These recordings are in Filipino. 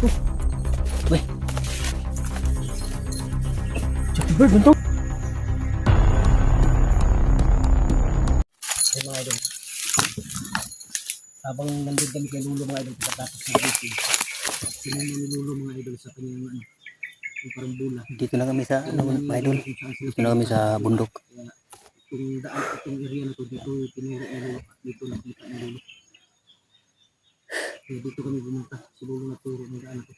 Uy. Jackie Bird man to. Ay mga idol. Habang nandun kami kay Lulo mga idol pagkatapos ng meeting. Tinanong ni Lulo mga idol sa kanyang yung parang bula. Dito na kami sa mga idol. Dito na kami sa bundok. Kaya itong daan, itong area na to dito tinuro ni Lulo at dito nakita ni Lulo. Kaya dito kami pumunta. Si Lulo na turo ng daan na to.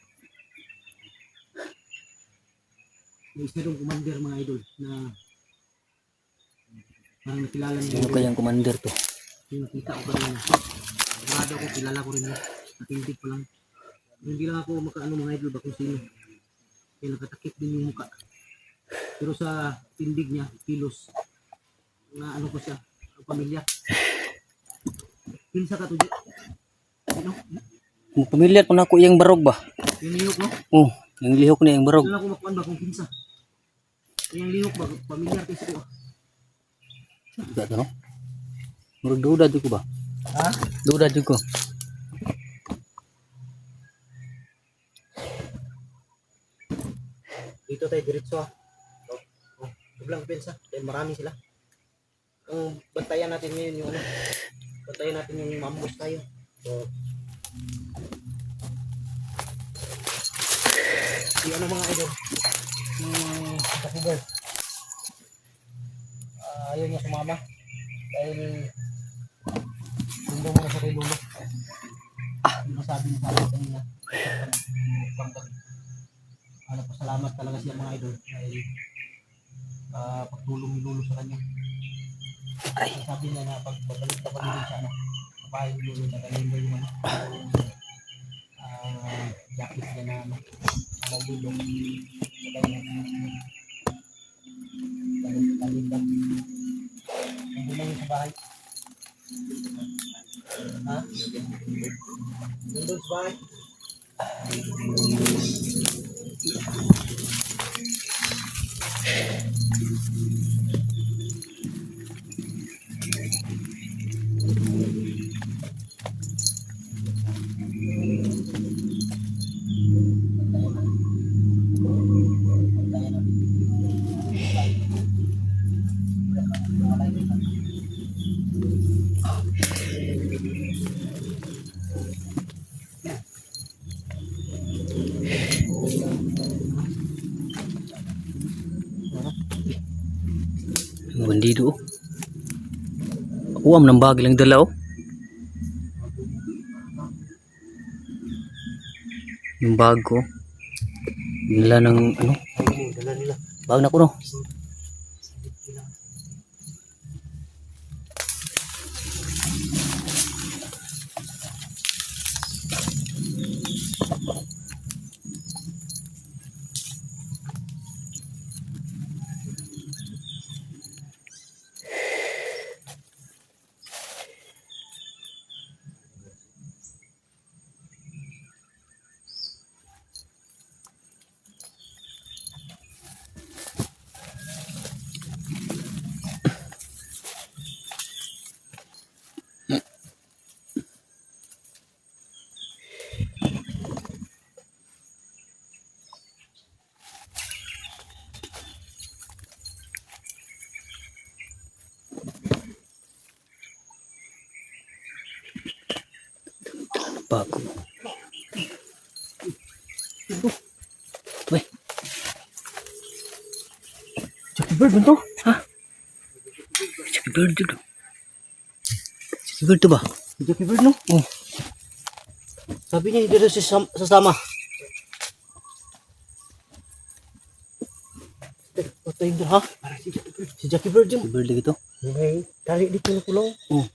May isa dong commander mga idol na parang nakilala niya. Sino kayang commander to? Yung nakita ko kanina. Sigurado ko, kilala ko rin yun. Natindig ko lang. Hindi lang ako makaano mga idol ba kung sino. Kaya nakatakip din yung muka. Pero sa tindig niya, kilos. Na ano ko siya, ang pamilya. Pinsa ka to, Di? Ano? Pamilyar ko na ako yung barog ba? Yung lihok, no? Oh, yung lihok na yung barog. Hindi lang ako makuan ba kung pinsa. Yung lihok ba, pamilyar kasi ko. Tidak to no? Murag duda jud ko ba? Ha? Duda jud ko. Dito tayo diretso ah. Biglang pensa, dahil marami sila. Ang bantayan natin ngayon yung ano, bantayan natin yung mambus tayo. So, yung ano mga idol, yung Jackie ayaw niya sumama dahil sundo mo na sa kay Lulo. Yung masabi niya sa akin kanina, ano, pasalamat talaga siya mga idol dahil pagtulong ni Lulo sa kanya. Ay, sabi niya na pag babalik pa kami din sa ano, babae ni Lulo na galing ba yung ano, jacket niya na ano, na Lulo. Galing ba? Nandun lang yung sa bahay. Ha? Nandun sa bahay. Yung bandido. Ako am nang bagi lang dala oh. Yung bag ko. Nila ng ano? Dala nila. Bag na ko no. Bag ko. Uy. Jackie Bird man to? Ha? Jackie Bird jud. Jackie Bird to ba? Jackie Bird, no? Oh. Sabi niya, dito sasama. Patay na ha? Si Jackie Bird yun. Jackie Bird dito. May tali dito na kulong. Oh.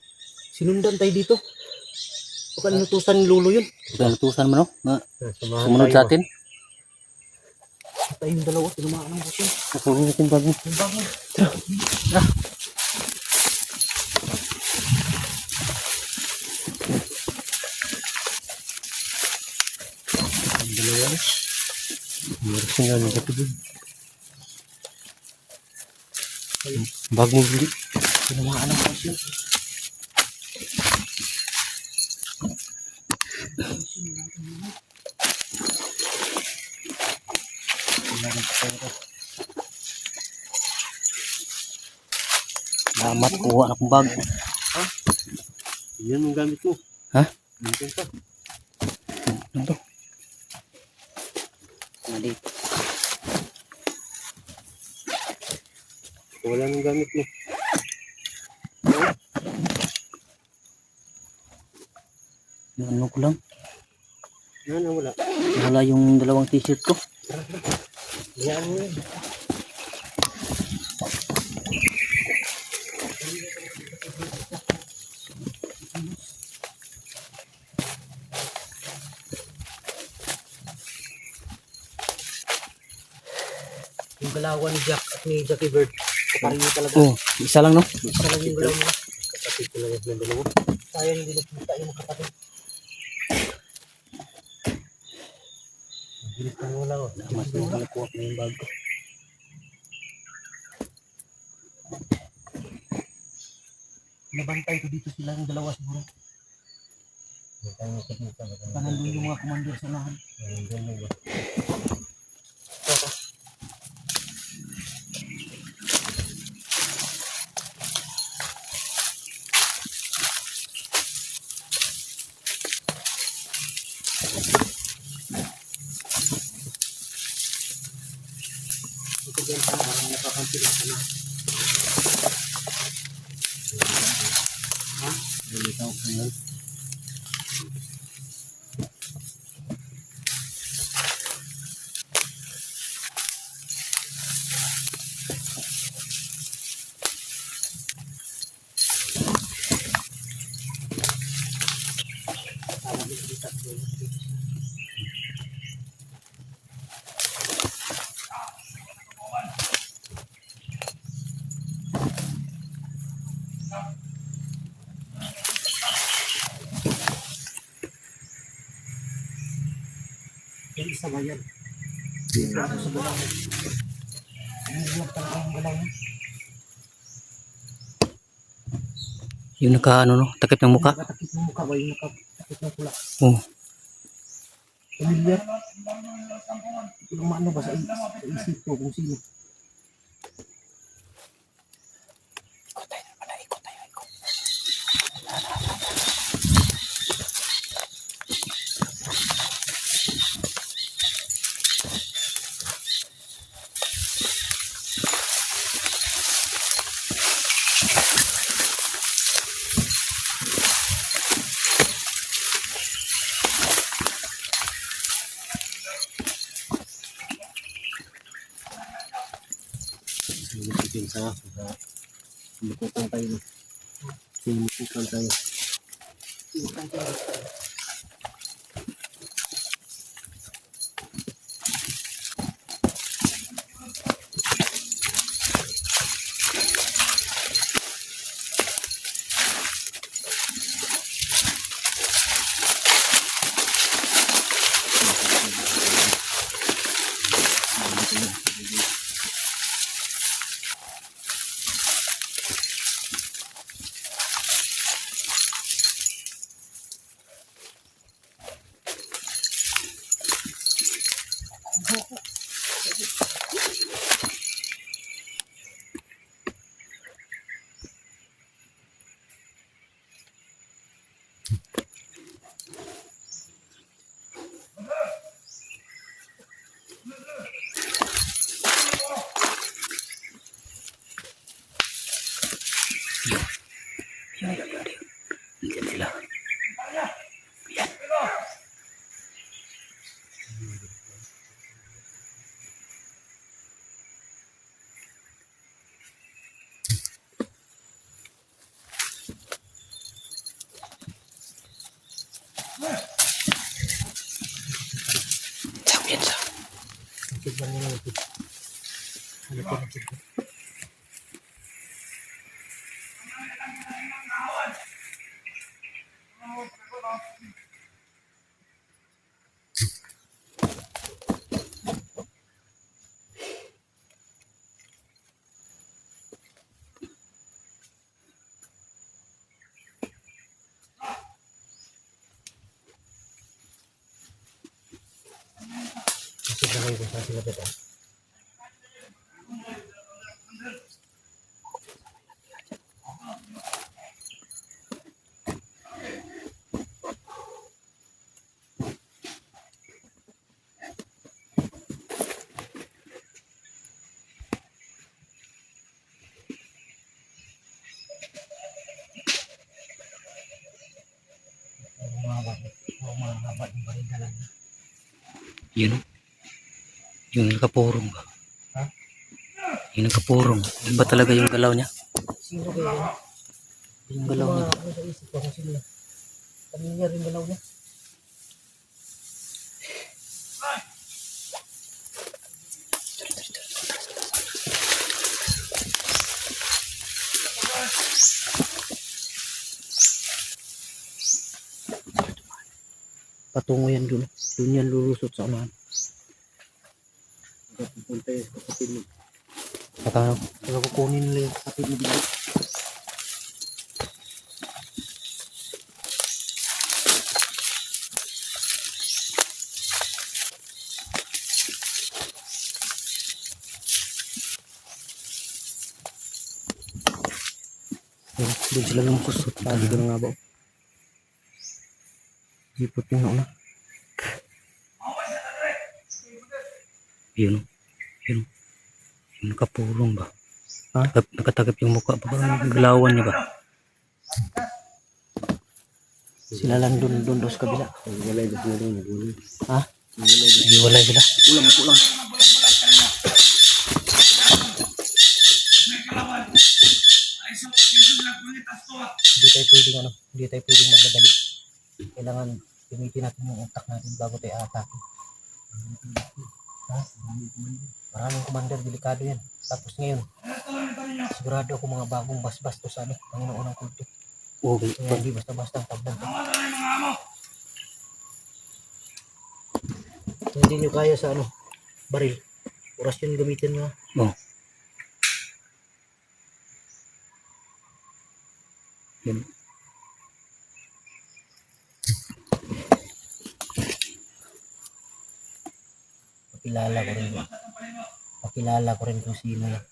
Sinundan tayo dito. Baka inutusan ni Lulo yun. Utusan mo no? Na sumunod sa atin. Patay yung dalawa. Tinumaan ang buto. Nakuha natin bag mo. Yung bag mo. Tara. Ang dalawa na. Meron nga ng Jackie Bird. Bag mo hindi. Tinumaan ang buto. Salamat, kuha na kong bag. Yan ang gamit mo. Ha? Yan pa. Ano to? Mali. Wala nang gamit mo. Yung ano ko lang. Yan ang wala. Wala yung dalawang t-shirt ko. Yan mo yun. Yung galawan ni Jack at ni Jackie Bird. Kaparin niyo talaga. Oh, isa lang no? Isa lang yung galaw nila. Kapatid ko lang yung dalawa. Sayang hindi nakita yung kapatid. Ang bilis ng wala. Mas na nakuha ko yung bag ko. Nabantay ko dito sila yung dalawa siguro. Panandun yung mga commander sa lahat. Ito din pa, parang nakakampilan ka na. Ha? Nalitaw ko yun. Parang nakikita ko yun. Yung isa ba yan? Yung isa sa galaw. Yung lang talaga yung galaw niya. Yung naka ano no, takip ng muka. Nakatakip ng mukha ba? Yung nakatakip ng pula. Oh, Familiar? Yung maano ba sa isip ko kung sino? sa sinukutan tayo. Sinukutan tayo. Nandiyan sila. Sabihin sa. Tignan nyo ito. Ano po natin ito? Tignan nyo kung saan sila dito. Oh, mga haba yung baril na lang. Yun oh. Yung nakapurong ba? Ha? Yung nakapurong. Yun ba talaga yung galaw niya? Sino kaya yun? Yung galaw niya. Ano sa isip ko kung sino. Pamilyar yung galaw niya. Patungo yan dun. Dun yan lulusot sa unahan. Pupunta yung kapatid mo. Patano? Kaya kukunin nila yung kapatid mo dito. Doon sila lumusot. Lagi ko na nga ba? Hipot yung nauna. Yun oh. Yun oh. Yung nakapurong ba? Ha? Nakatakip yung mukha ba? Parang galawan niya ba? Sila lang dun sa kabila. Walay ba pulang? Ha? Hiwalay sila. Pulang. Hindi tayo pwedeng magmadali. Kailangan gamitin natin yung utak natin bago tayo atake. Ha? Maraming commander, delikado yan. Tapos ngayon, sigurado ako mga bagong basbas to sa Panginoon ng kulto. Okay. Kaya hindi basta-basta ang tablan to. Kung hindi nyo kaya sa baril, oras yun gamitin mo. Oh. Yun. Pakilala ko rin kung sino yan.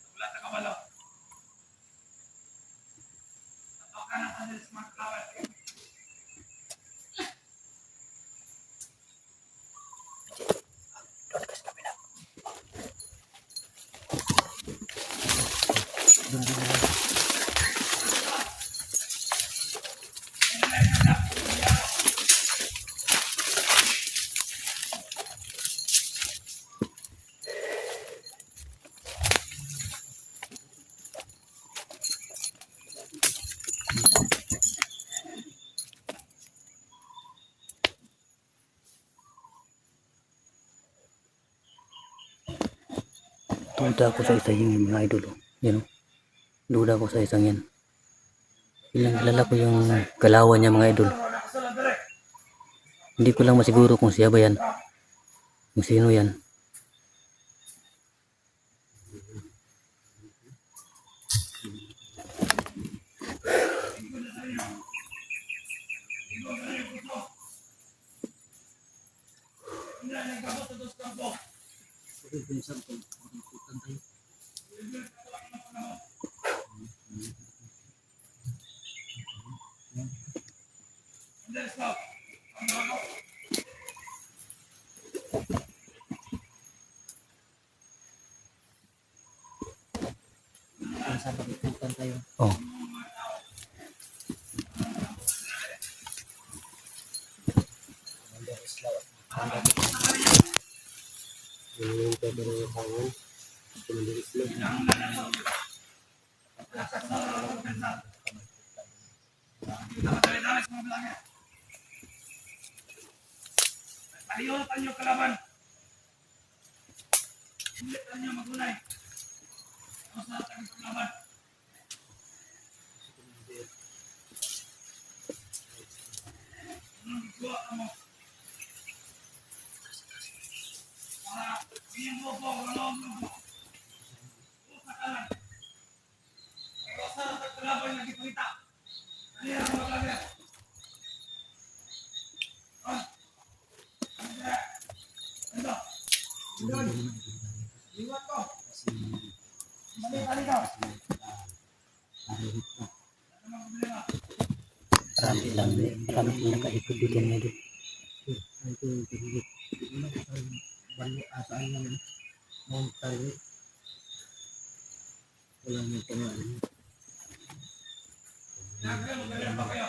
Duda ako sa isa yung mga idol. Yan oh. Duda ako sa isang yan. Ilang kilala ko yung galawan niya mga idol. Hindi ko lang masiguro kung siya ba yan. Kung sino yan. Sabi ikutan tayo. Oh. Palihotan nyo kalaban. Hilitan nyo magunay. Ako sa ating kalaban. Anong gagawa ka mo? Para biyang mo po, walang mo. Usa ka lang. Ikaw sa ating kalaban na gipita. Ano yan ang maglagay? Marami lang nakaikot dito mga idol. Ito yung tingit. Balik asaan naman. Mount Target. Wala nang pangalan. Nagkano ba kayo?